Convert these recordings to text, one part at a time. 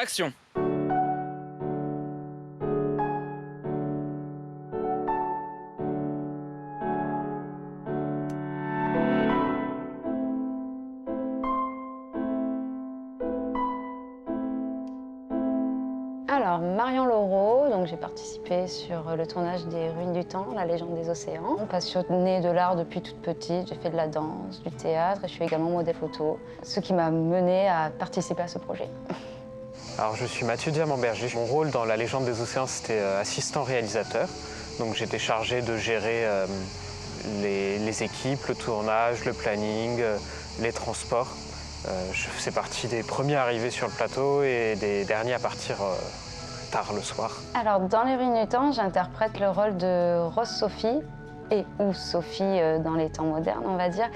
action. Alors, Marion Laureau, donc j'ai participé sur le tournage des Ruines du Temps, la légende des océans. Passionnée de l'art depuis toute petite, j'ai fait de la danse, du théâtre et je suis également modèle photo, ce qui m'a menée à participer à ce projet. Alors, je suis Mathieu Diamant-Berger. Mon rôle dans la légende des océans, c'était assistant réalisateur. Donc j'étais chargé de gérer les équipes, le tournage, le planning, les transports. Je faisais partie des premiers arrivés sur le plateau et des derniers à partir tard le soir. Alors, dans les Ruines du Temps, j'interprète le rôle de Rose Sophie, et ou Sophie dans les temps modernes, on va dire,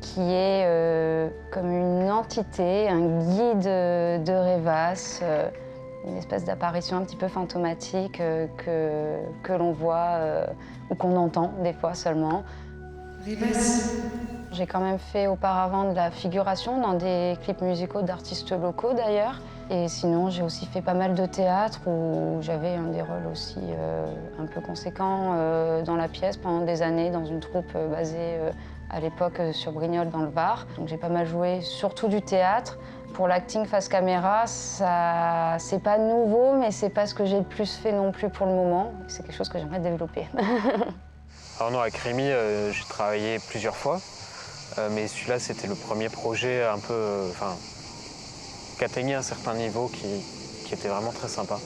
qui est comme une entité, un guide de Rêvas, une espèce d'apparition un petit peu fantomatique que l'on voit ou qu'on entend des fois seulement. Rêvas. J'ai quand même fait auparavant de la figuration dans des clips musicaux d'artistes locaux d'ailleurs. Et sinon, j'ai aussi fait pas mal de théâtre où j'avais un des rôles aussi un peu conséquents dans la pièce pendant des années dans une troupe basée à l'époque sur Brignoles dans le Var. Donc j'ai pas mal joué, surtout du théâtre. Pour l'acting face caméra, ça c'est pas nouveau, mais c'est pas ce que j'ai le plus fait non plus pour le moment. C'est quelque chose que j'aimerais développer. Alors non, avec Rémi, j'ai travaillé plusieurs fois. Mais celui-là, c'était le premier projet un peu, qui atteignait un certain niveau, qui était vraiment très sympa.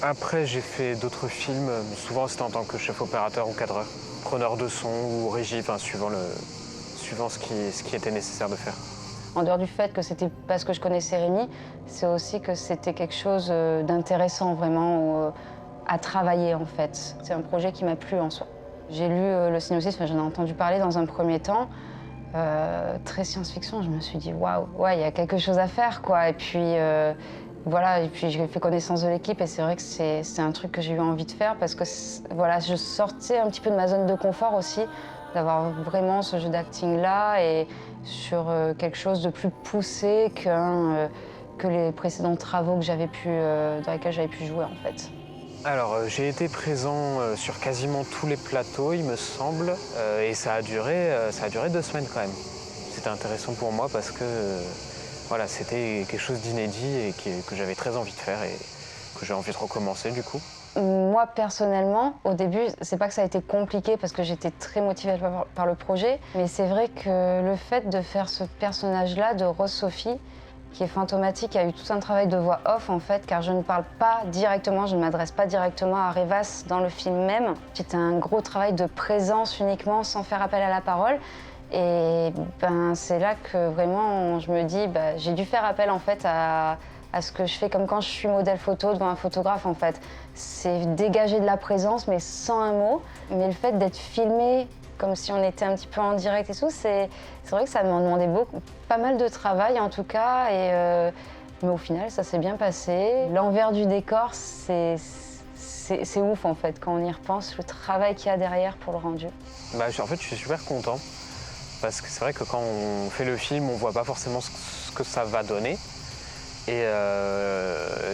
Après, j'ai fait d'autres films, souvent c'était en tant que chef opérateur ou cadreur, preneur de son ou régie, suivant ce qui était nécessaire de faire. En dehors du fait que c'était parce que je connaissais Rémi, c'est aussi que c'était quelque chose d'intéressant vraiment à travailler en fait. C'est un projet qui m'a plu en soi. J'ai lu le synopsis, j'en ai entendu parler dans un premier temps. Très science-fiction, je me suis dit waouh, ouais, il y a quelque chose à faire quoi. Et puis voilà, et puis j'ai fait connaissance de l'équipe et c'est vrai que c'est un truc que j'ai eu envie de faire parce que voilà, je sortais un petit peu de ma zone de confort aussi, d'avoir vraiment ce jeu d'acting là et sur quelque chose de plus poussé que les précédents travaux que dans lesquels j'avais pu jouer en fait. Alors, j'ai été présent sur quasiment tous les plateaux, il me semble, et ça a duré 2 semaines quand même. C'était intéressant pour moi parce que voilà, c'était quelque chose d'inédit et que j'avais très envie de faire et que j'ai envie de recommencer du coup. Moi, personnellement, au début, c'est pas que ça a été compliqué parce que j'étais très motivée par le projet, mais c'est vrai que le fait de faire ce personnage-là de Rose Sophie, qui est fantomatique, a eu tout un travail de voix off en fait, car je ne parle pas directement, je ne m'adresse pas directement à Rêvas dans le film même. C'était un gros travail de présence uniquement, sans faire appel à la parole. Et c'est là que vraiment je me dis, j'ai dû faire appel en fait à ce que je fais comme quand je suis modèle photo devant un photographe en fait. C'est dégager de la présence mais sans un mot. Mais le fait d'être filmé comme si on était un petit peu en direct et tout, c'est vrai que ça m'a demandé pas mal de travail en tout cas. Mais au final, ça s'est bien passé. L'envers du décor, c'est ouf en fait quand on y repense, le travail qu'il y a derrière pour le rendu. En fait, je suis super content parce que c'est vrai que quand on fait le film, on voit pas forcément ce que ça va donner. Et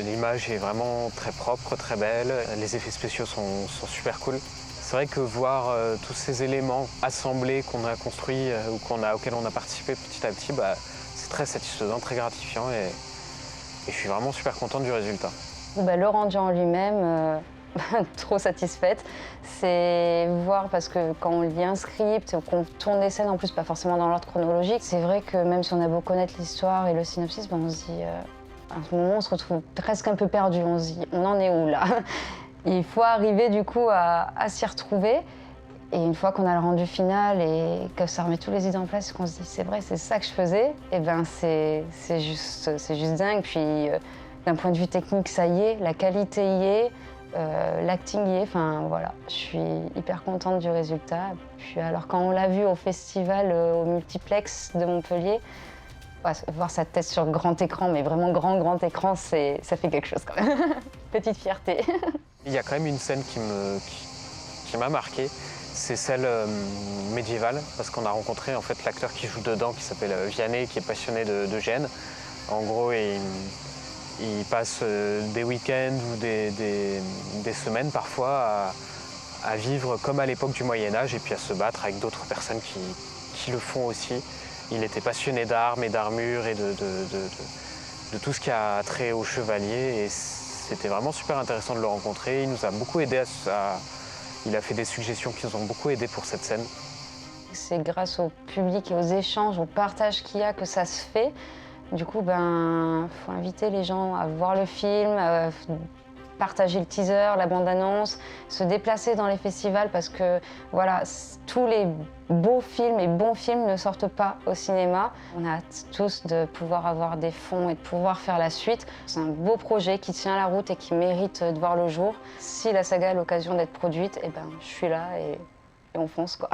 l'image est vraiment très propre, très belle. Les effets spéciaux sont super cool. C'est vrai que voir tous ces éléments assemblés qu'on a construits ou auxquels on a participé petit à petit, c'est très satisfaisant, très gratifiant et je suis vraiment super contente du résultat. Le rendu en lui-même, trop satisfaite. C'est voir parce que quand on lit un script, qu'on tourne les scènes en plus, pas forcément dans l'ordre chronologique, c'est vrai que même si on a beau connaître l'histoire et le synopsis, on se dit, à ce moment on se retrouve presque un peu perdu, on se dit, on en est où là? Il faut arriver du coup à s'y retrouver. Et une fois qu'on a le rendu final et que ça remet tous les idées en place, qu'on se dit c'est vrai, c'est ça que je faisais, et c'est juste dingue. Puis d'un point de vue technique, ça y est, la qualité y est, l'acting y est. Enfin voilà, je suis hyper contente du résultat. Puis alors quand on l'a vu au festival, au multiplex de Montpellier, voir sa tête sur grand écran, mais vraiment grand écran, ça fait quelque chose quand même. Petite fierté. Il y a quand même une scène qui m'a marqué, c'est celle médiévale, parce qu'on a rencontré en fait l'acteur qui joue dedans, qui s'appelle Vianney, qui est passionné de Gênes. En gros, Il passe des week-ends ou des semaines parfois à vivre comme à l'époque du Moyen-Âge et puis à se battre avec d'autres personnes qui le font aussi. Il était passionné d'armes et d'armures et de tout ce qui a trait aux chevaliers et c'était vraiment super intéressant de le rencontrer. Il nous a beaucoup aidé il a fait des suggestions qui nous ont beaucoup aidé pour cette scène. C'est grâce au public et aux échanges, au partage qu'il y a que ça se fait. Du coup, faut inviter les gens à voir le film, partager le teaser, la bande-annonce, se déplacer dans les festivals parce que voilà, tous les beaux films et bons films ne sortent pas au cinéma. On a hâte tous de pouvoir avoir des fonds et de pouvoir faire la suite. C'est un beau projet qui tient la route et qui mérite de voir le jour. Si la saga a l'occasion d'être produite, je suis là et on fonce quoi.